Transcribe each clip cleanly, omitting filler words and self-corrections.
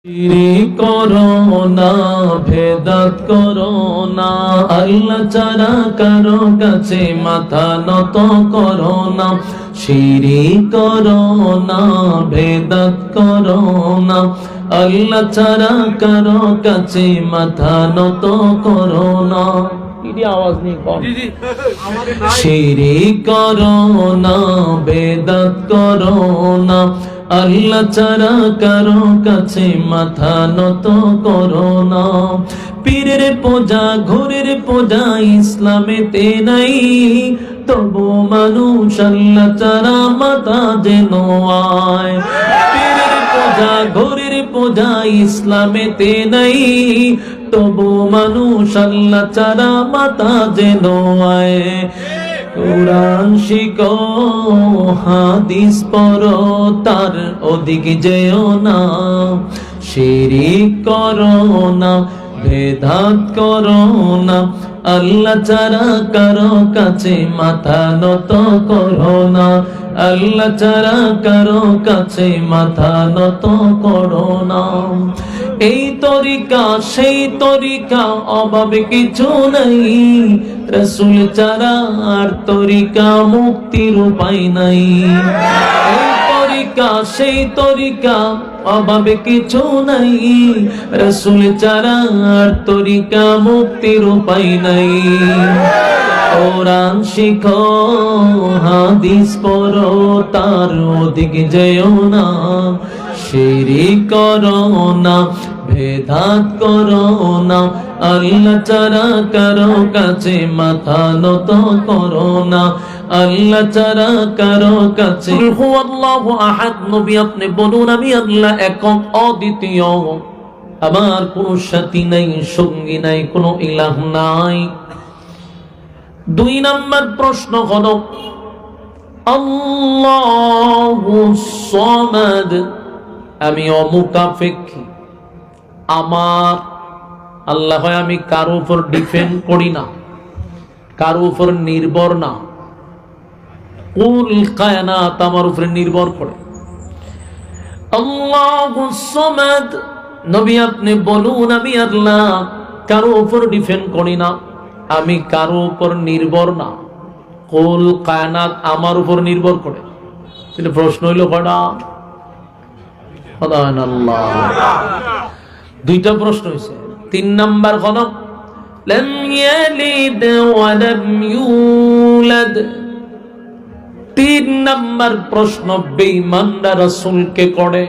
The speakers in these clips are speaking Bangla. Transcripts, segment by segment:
শিরিক করো না, ভেদাত করো না, আল্লাহ ছাড়া কারো কাছে মাথা নত করো না। শিরিক করো না, ভেদাত করো না, আল্লাহ ছাড়া কারো কাছে মাথা নত করো না। আওয়াজ নেই কম। শিরিক করো না, বেদাত করো না, আল্লাহ ছাড়া কারো কাছে মাথা নত করো না। পীরের পূজা ঘরের পূজা ইসলামেতে নাই, তবু মানুষ আল্লাহ ছাড়া মাথা যেন আয়। পীরের পূজা ঘরের পূজা ইসলামেতে নাই, তবু মানুষ আল্লাহ ছাড়া মাথা যেন আয়। কুরআন শিখো, হাদিস পড়ো, তার ওদিকে যেও না। শিরিক করো না, ভেদাত করো না, আল্লাহ ছাড়া কারো কাছে মাথা নত করো না। আল্লাহ ছাড়া কারো কাছে মাথা নত করো না। এই তরিকা সেই তরিকা, অভাবে কিছু নাই। রাসূল ছাড়া আর তরিকা, মুক্তির উপায় নাই। এই তরিকা সেই তরিকা, অভাবে কিছু নাই। রাসূল ছাড়া আর তরিকা, মুক্তির উপায় নাই। কোরআন শিখো, হাদিস পড়ো, তার ওদিকে যেও না। শিরিক করো না, ভেদাত করো না, আল্লাহ ছাড়া কারো কাছে মাথা নত করো না। আল্লাহ ছাড়া কারো কাছে। হুয়াল্লাহু আহাদ। নবী আপনি বলুন, আমি আল্লাহ একক অদ্বিতীয়, আমার কোনো সাথী নাই, সঙ্গী নাই, কোনো ইলাহ নাই। 2 নম্বর প্রশ্ন হলো আল্লাহুস সামাদ। আমি অমুকাপেক্ষী, আমার আল্লাহ হয়, আমি কারো উপর ডিপেন্ড করি না, কারো উপর নির্ভর না। কুল কায়নাত আমার উপরে নির্ভর করে। আল্লাহুস সামাদ। নবী আপনি বলুন, আমি আল্লাহ কারো উপর ডিপেন্ড করি না, আমি কারো উপর নির্ভর না। কুল কায়নাত আমার উপর নির্ভর করে। কিন্তু প্রশ্ন হইল কয়টা? দুইটা প্রশ্ন হয়েছে। 3 নাম্বার হলো লাম ইয়ালিদ ওয়া লাম ইউলাদ। 3 নাম্বার প্রশ্ন বেঈমানরা রাসূলকে করে,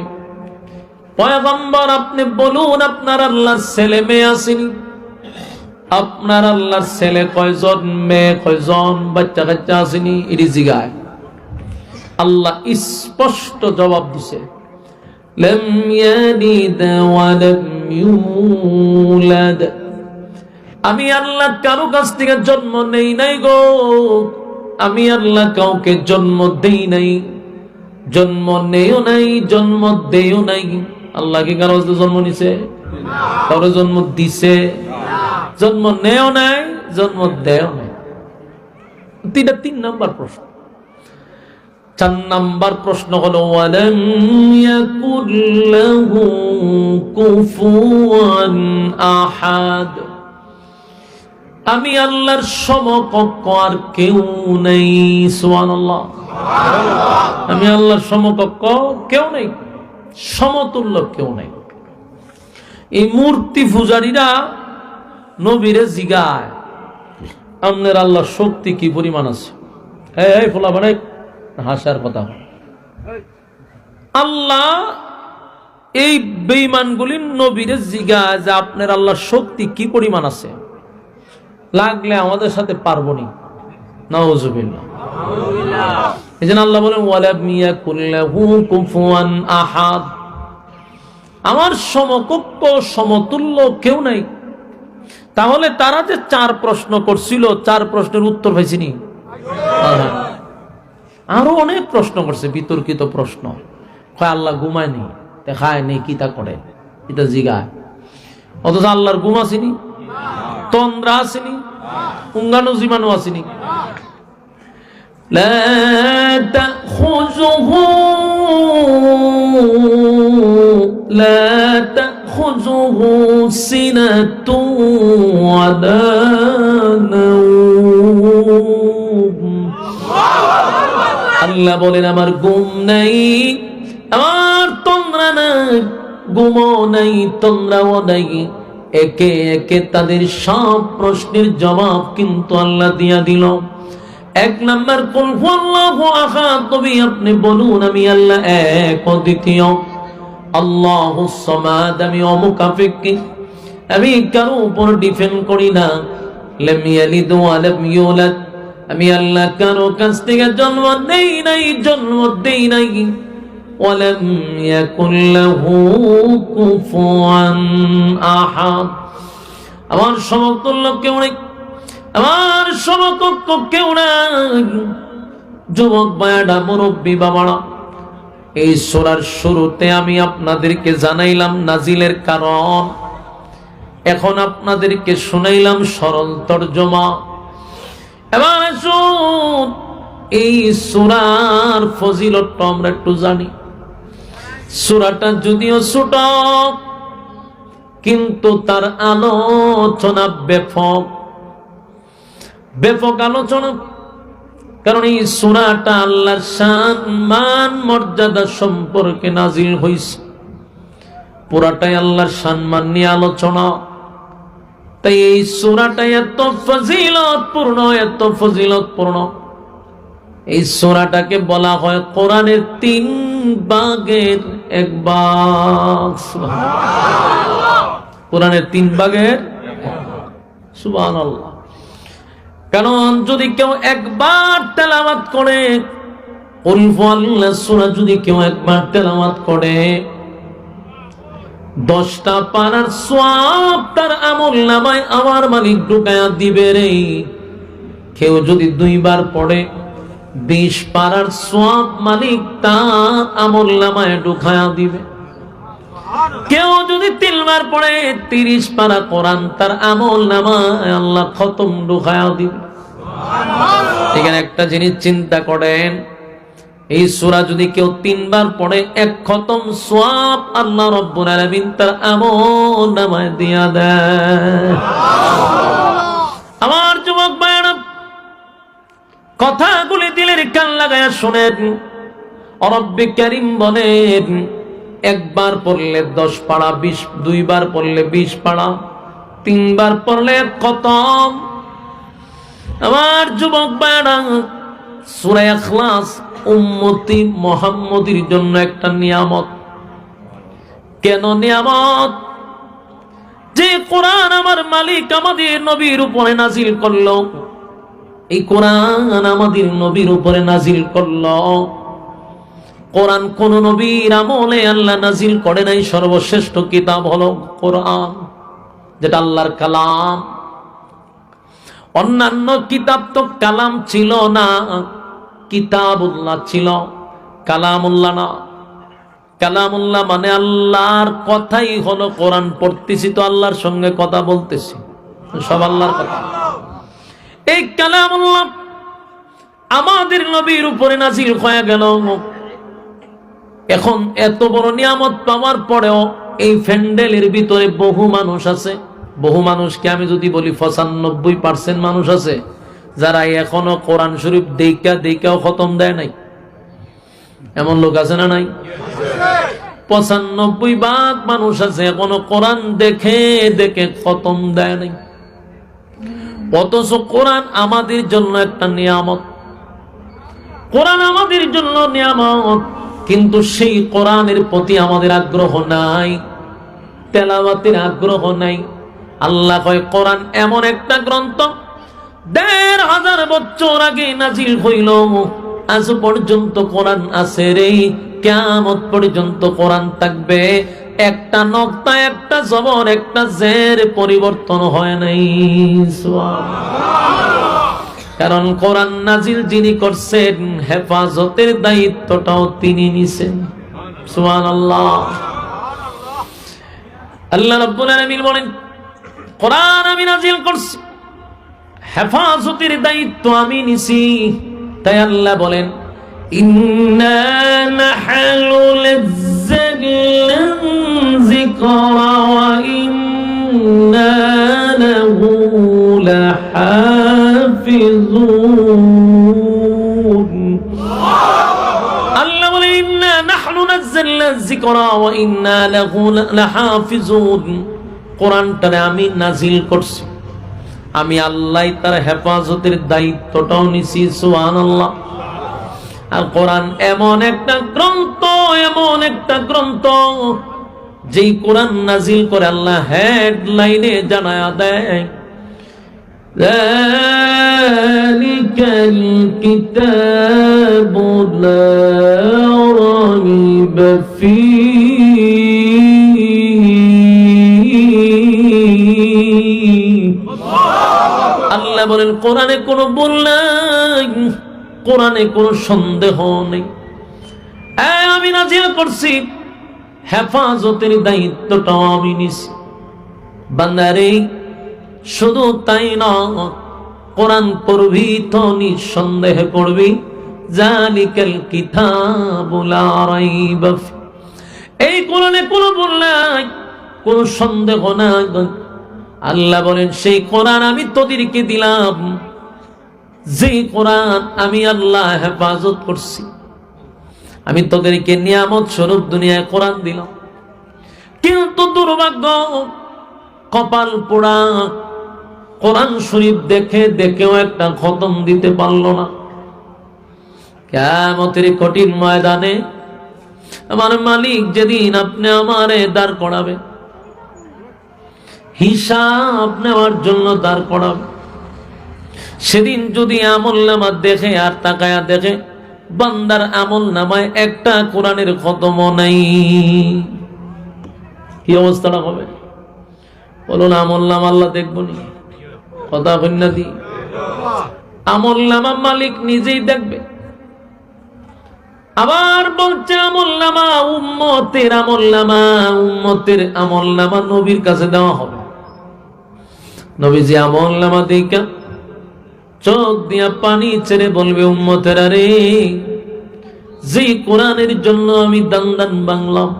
পয়গম্বর আপনি বলুন, আপনার আল্লাহর ছেলে মেয়ে আসেনি? আপনার আল্লাহর ছেলে কয়জন, মেয়ে কয়জন, বাচ্চা কাচ্চা আসেনি? এটি জিগায়। আল্লাহ স্পষ্ট জবাব দিছে, লাম ইয়ালিদ ওয়া লাম ইউলাদ। আমি আল্লাহ কারো কাছ থেকে জন্ম নেই নাই গো। আমি আল্লাহ কাউকে জন্ম দেই নাই, জন্ম নেও নাই, জন্ম দেও নাই। আল্লাহ কি কারো জন্ম নিছে? কারো জন্ম দিছে? জন্ম নেও নাই, জন্ম দেও নাই। 3 নাম্বার প্রশ্ন। 4 নাম্বার প্রশ্ন হলো ওয়ালাম ইয়াকুল লাহু কুফুয়ান আহাদ। আমি আল্লাহর সমকক্ষ আর কেউ নেই। সুবহানাল্লাহ। আমি আল্লাহর সমকক্ষ কেউ নেই, সমতুল্য কেউ নেই। এই মূর্তি পূজারীরা নবীরে জিগায়, আপনার আল্লাহর শক্তি কি পরিমাণ আছে? এই ফোলা বানাই হাসার কথা। আল্লাহ এই বেঈমানগুলি নবীরে জিগায় যে আপনার আল্লাহর শক্তি কি পরিমাণ আছে, লাগলে আমাদের সাথে পারবনি। নাউযুবিল্লাহ। এজন্য আল্লাহ বলেন ওয়ালাম ইয়াকুল লাহু কুফুয়ান আহাদ। আমার সমকক্ষ সমতুল্য কেউ নাই। তাহলে তারা যে 4 প্রশ্ন করছিল, 4 প্রশ্নের উত্তর পাইছিনি? আরো অনেক প্রশ্ন করছে, বিতর্কিত প্রশ্ন। আল্লাহ ঘুমায়নি, খায়নি, কি তা করে, এটা জিগায়। অথচ আল্লাহর ঘুম আসেনি, তন্দ্রা আসেনি, উঙ্গানো জীবাণু আসেনি। লা তাখুযুহু لا تأخذه سنة ولا نوم আল্লাহ বলেন আমার ঘুম নাই, আমার তন্দ্রা নাই, ঘুমও নাই, তন্দ্রাও নাই। একে একে তাদের সব প্রশ্নের জবাব কিন্তু আল্লাহ দিয়া দিল। এক নাম্বার কুল হুয়াল্লাহু আহাদ, নবী আপনি বলুন আমি আল্লাহ এক অদ্বিতীয়, আল্লাহুস সামাদ, আমি অমুখাপেক্ষী, আমি কারো উপর ডিপেন্ড করি না। লাম ইয়ালিদ ওয়া লাম ইউলাদ, আমি আল্লাহ কারো কাছ থেকে জন্ম নেই নাই, জন্ম দেই নাই। ওয়ালাম ইয়াকুল লাহু কুফুয়ান আহাদ, আমার সমতুল্য কেউ নেই, আমার সমকক্ষ কেউ নাই। যুবক ভাইরা, মুরব্বী বাবারা, এই সূরার শুরুতে আমি আপনাদেরকে জানাইলাম নাজিলের কারণ, এখন আপনাদেরকে শুনাইলাম সরল তরজমা। এবার আসুন এই সূরার ফজিলতটা আমরা একটু জানি। সূরাটা যদিও ছোট, কিন্তু তার আলোচনা ব্যাপক, ব্যাপক আলোচনা। কারণ এই সূরাটা আল্লাহর শান মান মর্যাদা সম্পর্কে নাজিল হয়েছে, পুরাটাই আল্লাহর শান মান নিয়ে আলোচনা। তাই এই সূরাটা এত ফজিলতপূর্ণ, এত ফজিলতপূর্ণ। এই সূরাটাকে বলা হয় কোরআনের 3 ভাগের 1 ভাগ। সুবহানাল্লাহ, কোরআনের 3 ভাগের সুবহানাল্লাহ। কারণ যদি কেউ একবার তেলাওয়াত করে, কুল হুয়াল্লাহু সূরা যদি কেউ একবার তেলাওয়াত করে, 10টা পারার সওয়াব তার আমলনামায় আমার মালিক ঢুকায়া দিবে রে। কেউ যদি 2 বার পড়ে, 20 পারার সওয়াব মালিক তার আমলনামায় ঢুকায়া দিবে। কেউ যদি 3 বার পড়ে, 30 পারা কোরআন তার আমলনামায় আল্লাহ খতম ঢুকায়া দিবে। এখানে একটা জিনিস চিন্তা করেন, এই সূরা যদি কেউ 3 বার পড়ে, 1 খতম সওয়াব আল্লাহ রাব্বুল আলামিন তার আমলনামায় দিয়া দেয়। আমার যুবক ভাইরা, কথাগুলি দিলের কান লাগায়া শুনেন। রব্বে কারীম বলেন, 1 বার পড়লে 10 পারা, 2 বার পড়লে 20 পারা, 3 বার পড়লে খতম। আমার যুবক ভাইরা, সূরা ইখলাস উম্মতি মুহাম্মদের জন্য একটা নিয়ামত। কেন নিয়ামত? যে কোরআন আমার মালিক আমাদের নবীর উপরে নাজিল করলো, এই কোরআন আমাদের নবীর উপরে নাজিল করলো। কোরআন কোন নবীর আমলে আল্লাহ নাজিল করে নাই। সর্বশ্রেষ্ঠ কিতাব হলো কোরআন, যেটা আল্লাহর কালাম। অন্যান্য কিতাব তো কালাম ছিল না, কিতাবুল্লাহ ছিল, কালামুল্লাহ না। কালামুল্লাহ মানে আল্লাহর কথাই হলো কোরআন। পড়তেছি তো আল্লাহর সঙ্গে কথা বলতেছি, সব আল্লাহর কথা। এই কালামুল্লাহ আমাদের নবীর উপরে নাজিল হয়ে গেল। এখন এত বড় নিয়ামত পাওয়ার পরেও এই প্যান্ডেলের ভিতরে বহু মানুষ আছে। বহু মানুষকে আমি যদি বলি 95% মানুষ আছে যারা এখনো কোরআন শরীফ দেখাও খতম দেয় নাই। এমন লোক আছে না নাই? 95% মানুষ আছে এখনো কোরআন দেখে খতম দেয় নাই। অথচ কোরআন আমাদের জন্য একটা নিয়ামত, কোরআন আমাদের জন্য নিয়ামত, কিন্তু সেই কোরআনের প্রতি আমাদের আগ্রহ নাই, তেলাওয়াতের আগ্রহ নাই। আল্লাহ কয় কোরআন এমন একটা গ্রন্থ ১৫০০ বছর আগে নাজিল হইল, আজ পর্যন্ত কোরআন আছে রে, কিয়ামত পর্যন্ত কোরআন থাকবে। একটা নক্তা, একটা জবর, একটা জের পরিবর্তন হয় নাই। কারণ কোরআন নাজিল যিনি করছেন, হেফাজতের দায়িত্বটাও তিনি নিছেন। সুবহানাল্লাহ। আল্লাহ রাব্বুল আলামিন বলেন, কোরআন আমি নাজিল করছি, হেফাজতের দায়িত্ব আমি নিছি। তাই আল্লাহ বলেন, ইন্না নাহনু نزلنا الذكر وإنا له لحافظون আল্লাহ বলে ইন্না নাহনু নাযালনা যিকরা ওয়া ইন্না লাহু লাহাফিজুন কোরআনটারে আমি নাজিল করছি আমি আল্লাহ তার হেফাজতের দায়িত্বটাও নিছি সুবহানাল্লাহ আর কোরআন এমন একটা গ্রন্থ যেই কোরআন নাজিল করে আল্লাহ হেডলাইনে জানায়া দেয় যালিকাল কিতাবু লা রাইবা ফীহি আল্লাহ বলেন কোরআনে কোনো ভুল নাই কোরআনে কোনো সন্দেহ নেই আমি নাজিল করছি হেফাজতের দায়িত্বটাও আমি নিছি বান্দারে শুধু তাই না কোরআন পড়বি তো নিঃসন্দেহে পড়বি জালিকাল কিতাবু লা রাইবা ফি এই কোরআনে কোনো ভুল নাই কোনো সন্দেহ নাই আল্লাহ বলেন সেই কোরআন আমি তোদেরকে দিলাম যেই কোরআন আমি আল্লাহ হেফাজত করছি আমি তোদেরকে নিয়ামত স্বরূপ দুনিয়ায় কোরআন দিলাম কিন্তু দুর্ভাগ্য কপাল পোড়া কোরআন শরীফ দেখেও একটা খতম দিতে পারলো না কিয়ামতের কঠিন ময়দানে আমার মালিক যেদিন আপনি আমারে দাঁড় করাবে হিসাব নেওয়ার জন্য দাঁড় করাবে সেদিন যদি আমলনামা দেখে আর তাকায়া দেখে বান্দার আমলনামায় একটা কোরআনের খতমও নাই কি অবস্থাটা হবে বলুন আমলনামা আল্লাহ দেখবনি কথা কন্যা দি আমলনামা মালিক নিজেই দেখবে আবার বলছে আমলনামা উম্মতের আমলনামা নবীর কাছে দেওয়া হবে নবীজি আমলনামা দেখা চোখ দিয়া পানি ছেড়ে বলবে উম্মতেরা রে যে কোরআনের জন্য আমি দান বাংলাম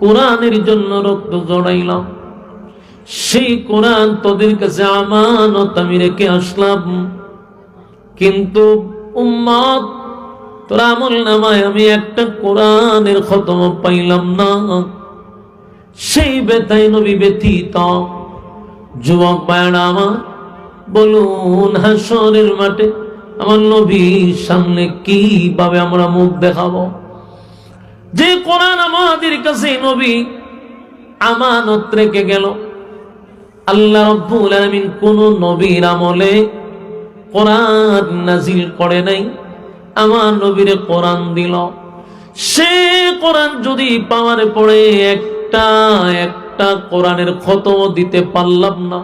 কোরআনের জন্য রক্ত জড়াইলাম সেই কোরআন তোদের কাছে আমানত আমি রেখে আসলাম কিন্তু উম্মত তোর আমলনামায় আমি একটা কোরআনের খতম পাইলাম না সেই ব্যথায় নবী ব্যথিত যুবক ভাইরা আমার বলুন হাসরের মাঠে আমার নবীর সামনে কিভাবে আমরা মুখ দেখাবো যে কোরআন আমাদের কাছে নবী আমানত রেখে গেল আল্লাহ রাব্বুল আলামিন কোন নবীর আমলে কোরআন নাজিল করে নাই আমার নবীরে কোরআন দিল সে কোরআন যদি পাওয়ার পরে একটা কোরআনের খতম দিতে পারলাম না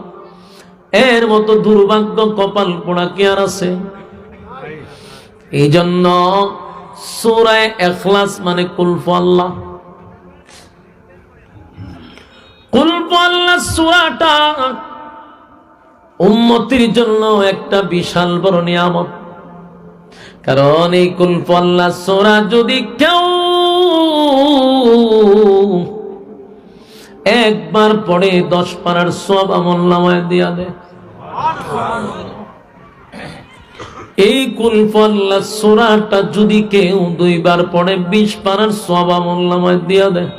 এর মতো দুর্ভাগ্য কপাল পোড়া কি আর আছে এই জন্য সূরা ইখলাস মানে কুল আল্লাহ সূরাটা উম্মতের জন্য একটা বিশাল বড় নিয়ামত কারণ এই কুল আল্লাহ সূরা যদি কেউ একবার পড়ে 10 পারার সওয়াব আমলনামায় দিয়া দেয় এই কুল আল্লাহ সূরাটা যদি কেউ 2 বার পড়ে 20 পারার সওয়াব আমলনামায় দিয়া দেয়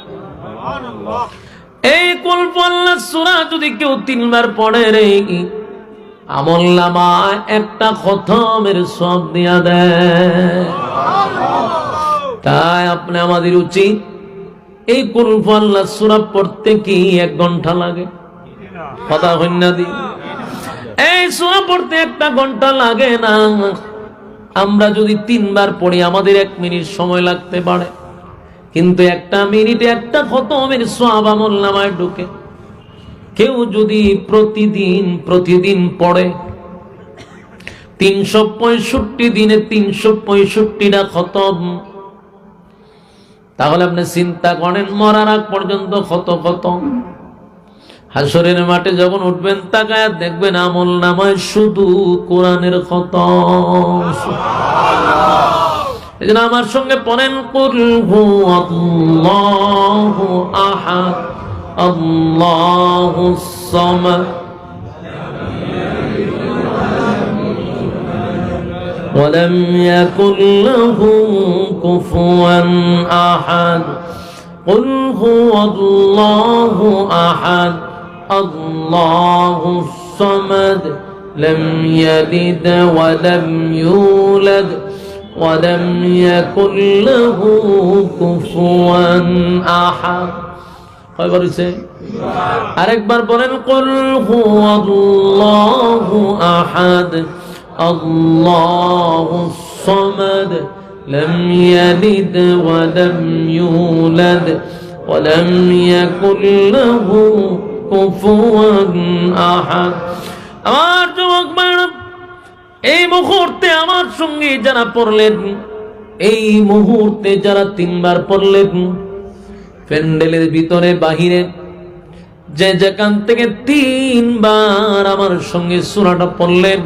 এই কুল আল্লাহ সূরা যদি কেউ 3 বার পড়ে রে আমলনামায় একটা খতমের সওয়াব দিয়া দেয় তাই আপনি আমাদের উচিত এই কুল আল্লাহ সূরা পড়তে কি 1 ঘন্টা লাগে কথা হইনা দি এই সূরা পড়তে 1 ঘন্টা লাগে না আমরা যদি 3 বার পড়ি আমাদের 1 মিনিট সময় লাগতে পারে কিন্তু 1 মিনিটে একটা খতমের সওয়াব আমলনামায় ঢোকে কেউ যদি প্রতিদিন পড়ে 365 দিনে 365টা খতম তাহলে আপনি চিন্তা করেন মরার আগ পর্যন্ত কত হাসরের মাঠে যখন উঠবেন তাকায় দেখবেন আমলনামায় শুধু কোরআনের খতম এজন্য আমার সঙ্গে পড়েন কুল হুয়াল্লাহু আহাদ আল্লাহুস সামাদ ولم يكن له كفوا أحد قل هو الله أحد الله الصمد لم يلد ولم يولد ولم يكن له كفوا أحد কয়বার হইছে আরেকবার বলেন কুল হুয়াল্লাহু আহাদ আল্লাহুস সামাদ লাম ইয়ালিদ ওয়া লাম ইউলাদ ওয়া লাম ইয়াকুল লাহু কুফুয়ান আহাদ। আমার যুবক ভাইরা, এই মুহূর্তে আমার সঙ্গে যারা পড়লেন, এই মুহূর্তে যারা তিনবার পড়লেন, প্যান্ডেলের ভিতরে বাহিরে যে যেখান থেকে তিনবার আমার সঙ্গে সূরাটা পড়লেন,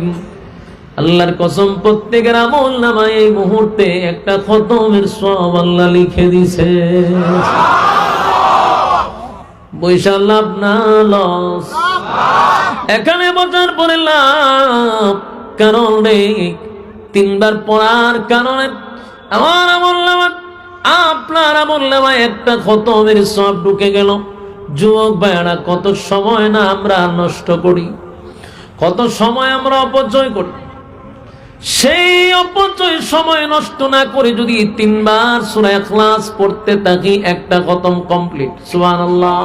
আল্লাহর কসম প্রত্যেকের আমল নামায় এই মুহূর্তে একটা খতমের সওয়াব আল্লাহ লিখে দিছে। পয়সা লাভ না লস, এখানে বসার পরে লাভ, কারণ তিনবার পড়ার কারণে আমার আমল নামায়, আপনার আমল নামায় একটা খতমের সওয়াব ঢুকে গেল। যুবক ভাইরা, কত সময় না আমরা নষ্ট করি, কত সময় আমরা অপচয় করি। সেই অপচয় সময় নষ্ট না করে যদি তিনবার সূরা ইখলাস পড়তে থাকি, একটা খতম কমপ্লিট। সুবহানাল্লাহ।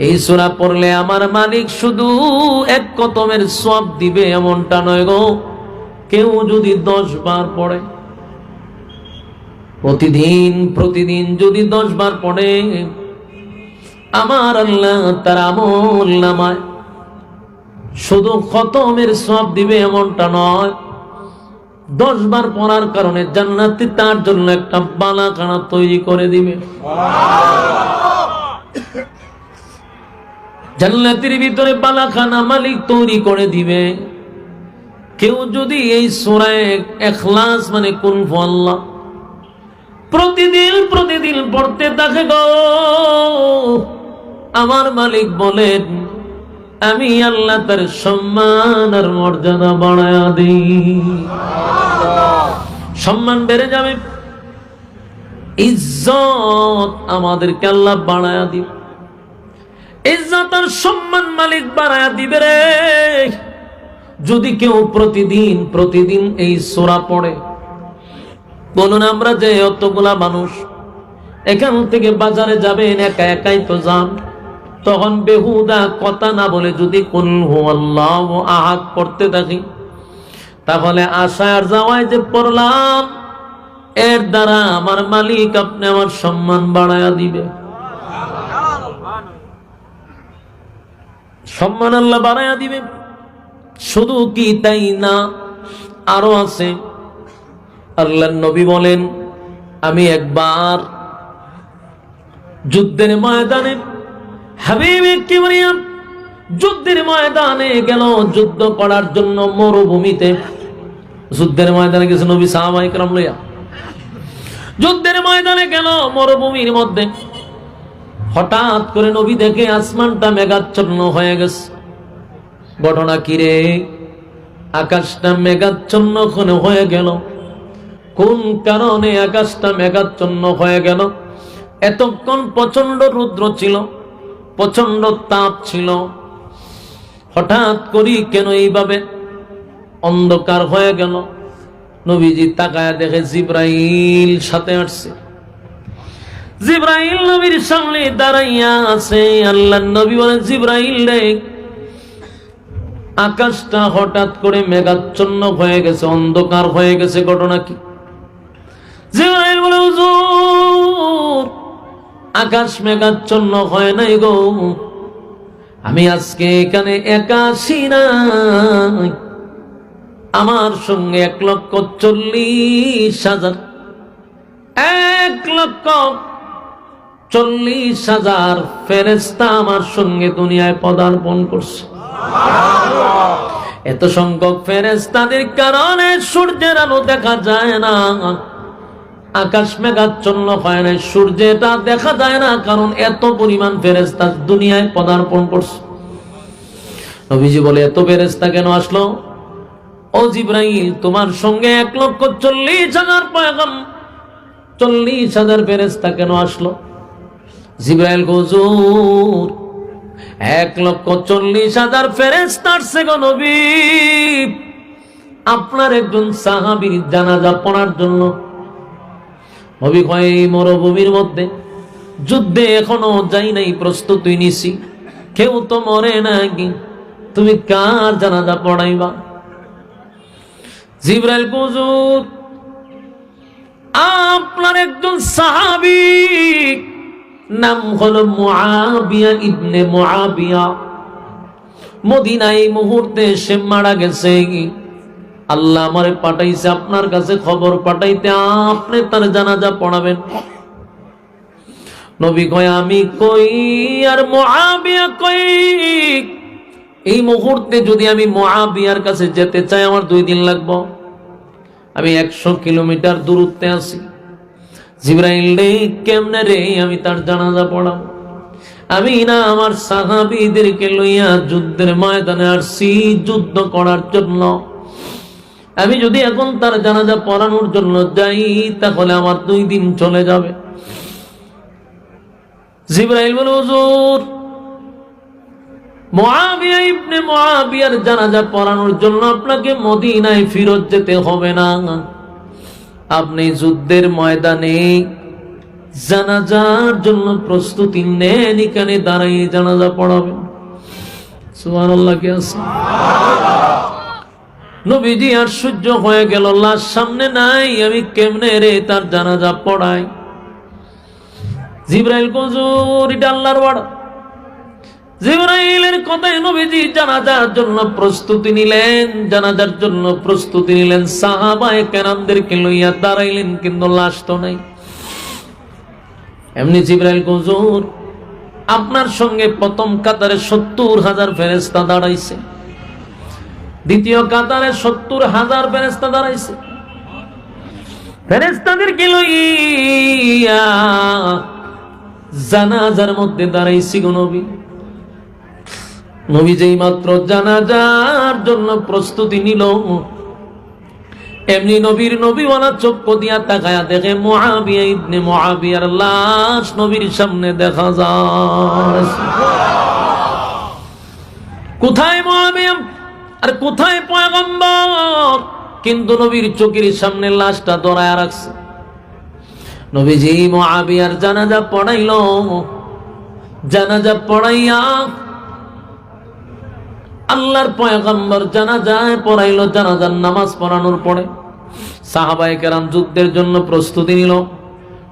এই সূরা পড়লে আমার মালিক শুধু এক খতমের সওয়াব দিবে এমনটা নয় গো, কেউ যদি 10 বার পড়ে, প্রতিদিন যদি 10 বার পড়ে, আমার আল্লাহ তার আমল নামায় শুধু খতমের সওয়াব দিবে এমনটা নয়, 10 বার পড়ার কারণে জান্নাতে তার জন্য একটা বালাখানা তৈরি করে দিবে। জান্নাতের ভিতরে বালাখানা মালিক তৈরি করে দিবে। কেউ যদি এই সূরা ইখলাস মানে কুল হুয়াল্লাহ প্রতিদিন পড়তে থাকে গো, আমার মালিক বলেন আমি আল্লাহ তার সম্মান আর মর্যাদা বাড়ায়া দিই। সম্মান বেড়ে যাবে, ইজ্জত আমাদেরকে আল্লাহ বাড়ায়া দিবে, ইজ্জত আর সম্মান মালিক বাড়ায়া দিবে রে। যদি কেউ প্রতিদিন এই সূরা পড়ে, বলুন আমরা যে অতগুলা মানুষ এখান থেকে বাজারে যাবেন, একা একাই তো যান, তখন বেহুদা কথা না বলে যদি কুল হুয়াল্লাহু আহাদ পড়তে থাকি, তাহলে আশায় আর যাওয়ায় যে পড়লাম, এর দ্বারা আমার মালিক আপনি আমার সম্মান বাড়ায়া দিবে। সম্মান আল্লাহ বাড়ায়া দিবে। শুধু কি তাই না, আরো আছে। আল্লাহর নবী বলেন, আমি একবার যুদ্ধের ময়দানে, হাবিবে কিবরিয়া যুদ্ধের ময়দানে গেল, যুদ্ধ করার জন্য মরুভূমিতে। যুদ্ধের ময়দানে গেছে নবী সাহাবায়ে কেরাম লইয়া, যুদ্ধের ময়দানে গেল মরুভূমির মধ্যে। হঠাৎ করে নবী দেখে আসমানটা মেঘাচ্ছন্ন হয়ে গেছে। ঘটনা কি রে? আকাশটা মেঘাচ্ছন্ন হয়ে গেল। কোন কারণে আকাশটা মেঘাচ্ছন্ন হয়ে গেল? এতক্ষণ প্রচন্ড রৌদ্র ছিল, প্রচন্ড তাপ ছিল, হঠাৎ করে কেন এইভাবে অন্ধকার হয়ে গেল? নবীজি তাকায় দেখে জিবরাইল সাথে আসছে। জিবরাইল নবীর সামনে দাঁড়াইয়া আছে। আল্লাহর নবী বলেন, জিবরাইল রে, আকাশটা হঠাৎ করে মেঘাচ্ছন্ন হয়ে গেছে, অন্ধকার হয়ে গেছে, ঘটনা কি? জিবরাইল বলে, হুজুর, আকাশ মেঘাচ্ছন্ন হয় নাই গো, আমি আজকে এখানে একা আছি না, আমার সঙ্গে 1,40,000 1,40,000 ফেরেশতা আমার সঙ্গে দুনিয়ায় পদার্পণ করছে। এত সংখ্যক ফেরেশতাদের কারণে সূর্যের আলো দেখা যায় না, আকাশ মেঘাচ্ছন্ন হয় না, সূর্যটা দেখা যায় না, কারণ এত পরিমাণ ফেরেশতা দুনিয়ায় পদার্পণ করছে। নবীজি বলে, এত ফেরেশতা কেন আসলো? ও জিবরাইল, তোমার সঙ্গে 1,40,000 পয়গম্বর, 40,000 ফেরেশতা কেন আসলো? জিবরাইল, হুজুর 1,40,000 ফেরেশতা আসছে গো নবী, আপনার একজন সাহাবীর জানাজা পড়ার জন্য। নবী কয়, এই মরুভূমির মধ্যে যুদ্ধে এখনো যাই নাই, প্রস্তুতি নিছি, কেউ তো মরে নাকি, তুমি কার জানাজা পড়াইবা? জিবরাইল, হুজুর আপনার একজন সাহাবী, নাম হলো মুআবিয়া ইবনে মুআবিয়া, মদিনায় মুহূর্তে সে মারা গেছে। আল্লাহ আমারে পাঠাইছে আপনার কাছে খবর পাঠাইতে, আপনি তার জানাজা পড়াবেন। নবী কয়, আমি কই আর মুআবিয়া কই? এই মুহূর্তে যদি আমি মুআবিয়ার কাছে যেতে চাই, আমার 2 দিন লাগবে। আমি 100 কিলোমিটার দূরত্বে আছি। জিবরাইল রে, কেমনে রে আমি তার জানাজা পড়াবো? আমি না আমার সাহাবীদেরকে লইয়া যুদ্ধের ময়দানে আসছি, যুদ্ধ করার জন্য। আমি যদি এখন তার জানাজা পড়ানোর জন্য যাই, তাহলে আমার 2 দিন চলে যাবে। জিবরাইল বলে, হুজুর মুআবিয়া ইবনে মুআবিয়ার জানাজা পড়ানোর জন্য আপনাকে মদিনায় ফিরত যেতে হবে না, আপনি যুদ্ধের ময়দানে জানাজার জন্য প্রস্তুতি নেন, এখানে দাঁড়িয়ে জানাজা পড়াবেন। সুবহানাল্লাহ কি আছে? নবীজি আশ্চর্য হয়ে গেল, লাশ সামনে নাই, আমি কেমনে রে তার জানাজা পড়াই? জিবরাইল, হুজুর এটা আল্লাহর ওয়াদা। জিবরাইলের কথায় নবীজি জানাজার জন্য প্রস্তুতি নিলেন, জানাজার জন্য প্রস্তুতি নিলেন, সাহাবায়ে কেরামদেরকে লইয়া দাঁড়াইলেন, কিন্তু লাশ তো নাই। এমনি জিবরাইল, হুজুর আপনার সঙ্গে প্রথম কাতারে 70,000 ফেরেশতা দাঁড়াইছে, দ্বিতীয় কাতারে 70,000 ফেরেশতা দাঁড়াইছে। ফেরেশতাদেরকে লইয়া জানাজার মধ্যে দাঁড়াইছি গো নবী। নবী যেই মাত্র জানাজার জন্য প্রস্তুতি নিল, এমনি নবীর নবীওয়ালা চক্ষু দিয়া তাকায়া দেখে মুআবিয়া ইবনে মুআবিয়ার লাশ নবীর সামনে দেখা যায়। কোথায় মুআবিয়া আর কোথায় পয়গম্বর? কিন্তু নবীর চোখের সামনে লাশটা ধরায়া রাখছে। নবীজি মুআবিয়ার জানাজা পড়াইল, জানাজা পড়াইয়া আল্লাহর পয়গম্বর জানাজায় পড়াইলো। জানাজার নামাজ পড়ানোর পরে সাহাবায়ে কেরাম যুদ্ধের জন্য প্রস্তুতি নিল।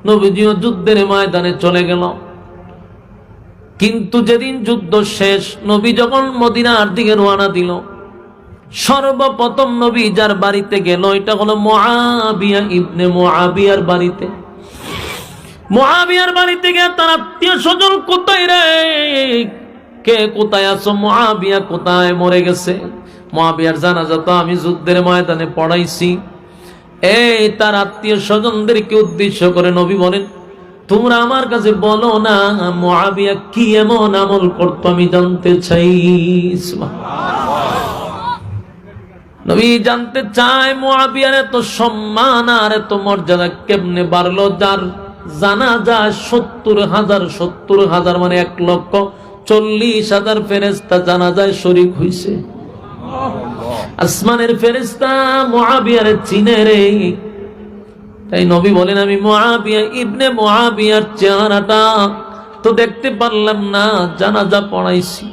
নবীজিও যুদ্ধের ময়দানে চলে গেল। কিন্তু যেদিন যুদ্ধ শেষ, নবী যখন মদিনার দিকে রওনা দিল, সর্বপ্রথম নবী যার বাড়িতে গেল, এটা হলো মুআবিয়া ইবনে মুআবিয়ার বাড়িতে। মুআবিয়ার বাড়িতে গিয়ে তার আত্মীয় স্বজন কোথায় রে, কে কোথায় আছো? মুআবিয়া কোথায়? মরে গেছে। মুআবিয়ার জানাজা তো আমি যুদ্ধের ময়দানে পড়াইছি। এই তার আত্মীয় স্বজনদেরকে উদ্দেশ্য করে নবী বলেন, তোমরা আমার কাছে বলো না মুআবিয়া কি এমন আমল করতো, আমি জানতে চাই। নবী জানতে চায় মুআবিয়ার এত সম্মান আর এত মর্যাদা কেমনে বাড়লো, যার জানাজা 70,000 মানে 1,40,000 ফেরেশতা জানাজায় শরীক হইছে। আসমানের ফেরেশতা মুআবিয়ার চিনে রে। তাই নবী বলেন, আমি মুআবিয়া ইবনে মুআবিয়ার চেহারাটা তো দেখতে পারলাম না, জানাজা পড়াইছি।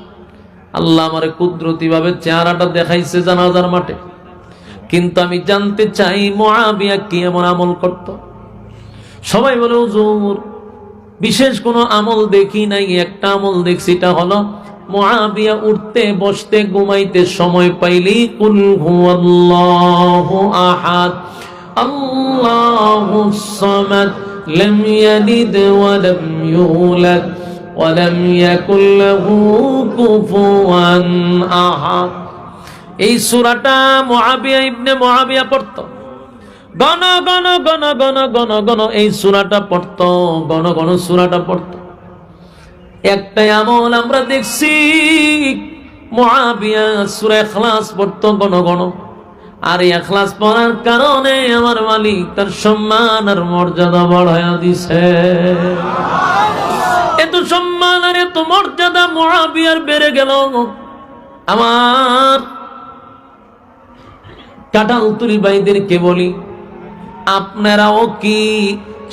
আল্লাহ আমারে কুদরতি ভাবে চেহারাটা দেখাইছে জানাজার মাঠে, কিন্তু আমি জানতে চাই মুআবিয়া কি এমন আমল করত। সবাই বলে, হুজুর বিশেষ কোনো আমল দেখি নাই, একটা আমল দেখছি, এটা হলো মুআবিয়া উঠতে বসতে ঘুমাইতে সময় পাইলি কুল হুয়াল্লাহু আহাদ আল্লাহুস সামাদ লাম ইয়ালিদ ওয়া লাম ইউলাদ ওয়া লাম ইয়াকুল লাহু কুফুয়ান আহাদ। এই সূরাটা মুআবিয়া ইবনে মুআবিয়া পড়তো, গণ গণ গণ গণ গণ গণ এই সূরাটা পড়তো, গণ গণ সূরাটা পড়তো। একটাই আমল আমরা দেখছি, মুআবিয়া সূরা ইখলাস পড়তো গণ গণ। আর এই ইখলাস পড়ার কারণে আমার মালিক তার সম্মান আর মর্যাদা বাড়ায়া দিছে। এত সম্মান আর এত মর্যাদা মুআবিয়ার বেড়ে গেল। আমার কাঁঠালতলী ভাইদেরকে বলি, আপনারাও কি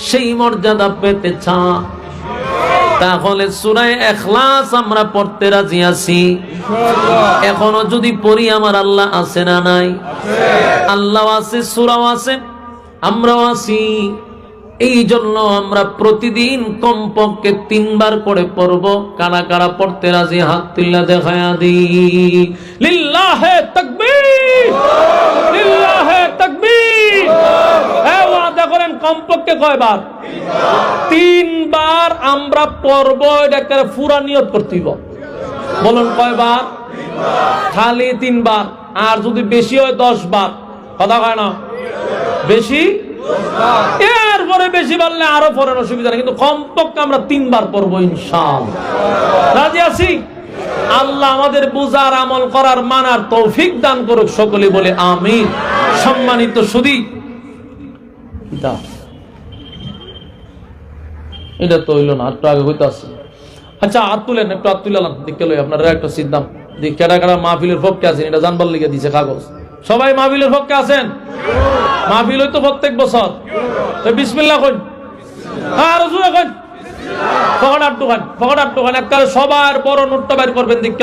সেই মর্যাদা পেতে চান? তাহলে সূরা ইখলাস আমরা পড়তে রাজি আছি। এখনো যদি পড়ি আমার আল্লাহ আছে না নাই? আল্লাহ আছে, সূরাও আছে, আমরাও আছি। এই জন্য আমরা প্রতিদিন কমপক্ষে 3 বার করে পড়ব। কারা কারা পড়তে রাজি হাত তুলে দেখায়া দিই। লিল্লাহে তাকবীর, লিল্লাহে তাকবীর। হ্যাঁ, ওয়াদা করেন কমপক্ষে কয়বার? 3 বার আমরা পড়ব। এটা একটা পুরা নিয়ত করতে হইব। বলুন কয়বার? খালি 3 বার। আর যদি বেশি হয় 10 বার। কথা কয় না? বেশি, এরপরে বেশি বাড়লে আরো পড়ার অসুবিধা নেই, কিন্তু কমপক্ষে আমরা 3 বার পড়বো ইনশাআল্লাহ। রাজি আছি? আল্লাহ আমাদের বুঝার, আমল করার, মানার তৌফিক দান করুক। সকলে বলে আমিন। সম্মানিত সুধী, এটা তো হইল না, একটু আগে হইতে আছে। আচ্ছা, হাত তুলেন, একটু হাত তুলালাম দেখতে লই। আপনারা একটা সিদ্ধান্ত দিক, কেডা কেডা মাহফিলের পক্ষে আছেন এটা জানবার লিগে দিছে কাগজ। সবাই মাহফিলের পক্ষে আছেন? মাহফিল হইতো প্রত্যেক বছর। বিসমিল্লাহ কইন, আর জোরে কইন, ফকড় আটটু খান, ফকড় আটটু খান। একবারে সবার বড় নোটটা বের করবেন দিক।